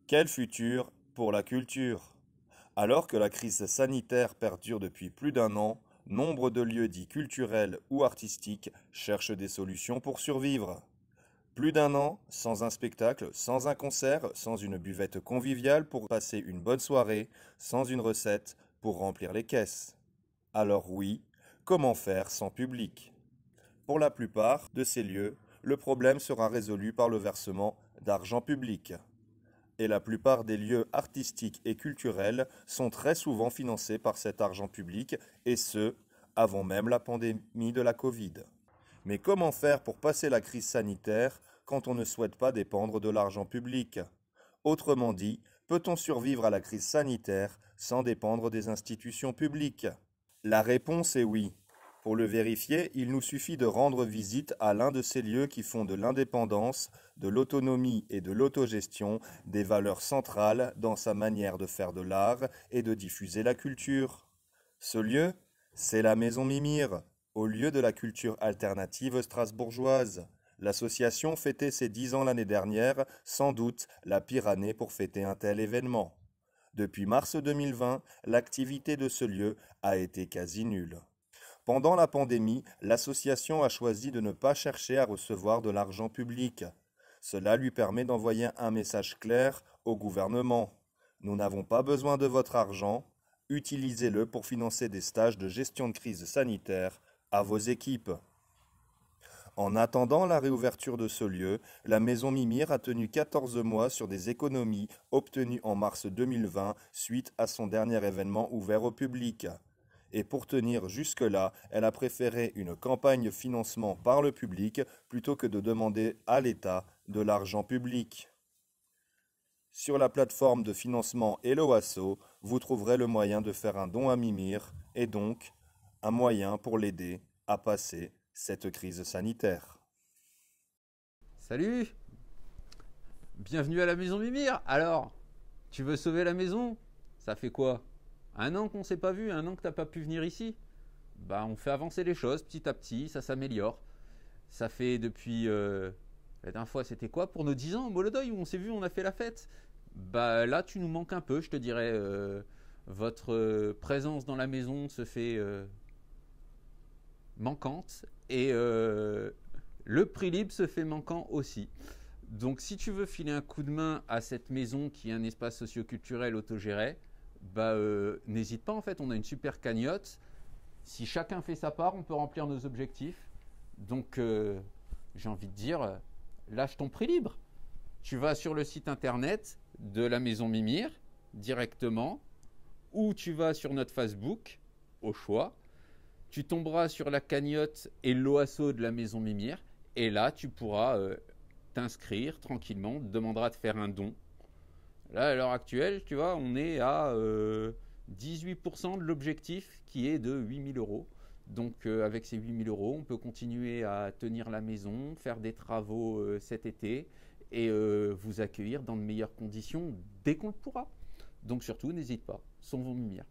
Quel futur pour la culture? Alors que la crise sanitaire perdure depuis plus d'un an, nombre de lieux dits culturels ou artistiques cherchent des solutions pour survivre. Plus d'un an, sans un spectacle, sans un concert, sans une buvette conviviale pour passer une bonne soirée, sans une recette pour remplir les caisses. Alors oui, comment faire sans public? Pour la plupart de ces lieux, le problème sera résolu par le versement d'argent public. Et la plupart des lieux artistiques et culturels sont très souvent financés par cet argent public, et ce, avant même la pandémie de la Covid. Mais comment faire pour passer la crise sanitaire quand on ne souhaite pas dépendre de l'argent public? Autrement dit, peut-on survivre à la crise sanitaire sans dépendre des institutions publiques? La réponse est oui. Pour le vérifier, il nous suffit de rendre visite à l'un de ces lieux qui font de l'indépendance, de l'autonomie et de l'autogestion des valeurs centrales dans sa manière de faire de l'art et de diffuser la culture. Ce lieu, c'est la Maison Mimir, au lieu de la culture alternative strasbourgeoise. L'association fêtait ses 10 ans l'année dernière, sans doute la pire année pour fêter un tel événement. Depuis mars 2020, l'activité de ce lieu a été quasi nulle. Pendant la pandémie, l'association a choisi de ne pas chercher à recevoir de l'argent public. Cela lui permet d'envoyer un message clair au gouvernement. Nous n'avons pas besoin de votre argent, utilisez-le pour financer des stages de gestion de crise sanitaire à vos équipes. En attendant la réouverture de ce lieu, la Maison Mimir a tenu 14 mois sur des économies obtenues en mars 2020 suite à son dernier événement ouvert au public. Et pour tenir jusque-là, elle a préféré une campagne de financement par le public plutôt que de demander à l'État de l'argent public. Sur la plateforme de financement Helloasso, vous trouverez le moyen de faire un don à Mimir et donc un moyen pour l'aider à passer cette crise sanitaire. Salut, bienvenue à la maison Mimir. Alors, tu veux sauver la maison? Ça fait quoi? Un an qu'on s'est pas vu, un an que t'as pas pu venir ici? Bah, on fait avancer les choses petit à petit, ça s'améliore. Ça fait depuis. La dernière fois, c'était quoi? Pour nos 10 ans au Molodoy où on s'est vu, on a fait la fête. Bah, là, tu nous manques un peu, je te dirais. Votre présence dans la maison se fait manquante et le prix libre se fait manquant aussi. Donc si tu veux filer un coup de main à cette maison qui est un espace socioculturel autogéré, bah n'hésite pas, en fait, on a une super cagnotte. Si chacun fait sa part, on peut remplir nos objectifs. Donc j'ai envie de dire, lâche ton prix libre. Tu vas sur le site internet de la maison Mimir directement, ou tu vas sur notre Facebook, au choix. Tu tomberas sur la cagnotte et l'OASO de la maison Mimir, et là tu pourras t'inscrire tranquillement, on te demandera de faire un don. Là, à l'heure actuelle, tu vois, on est à 18% de l'objectif qui est de 8 000 euros. Donc avec ces 8 000 euros, on peut continuer à tenir la maison, faire des travaux cet été et vous accueillir dans de meilleures conditions dès qu'on le pourra. Donc surtout, n'hésite pas, Sauvons Mimir.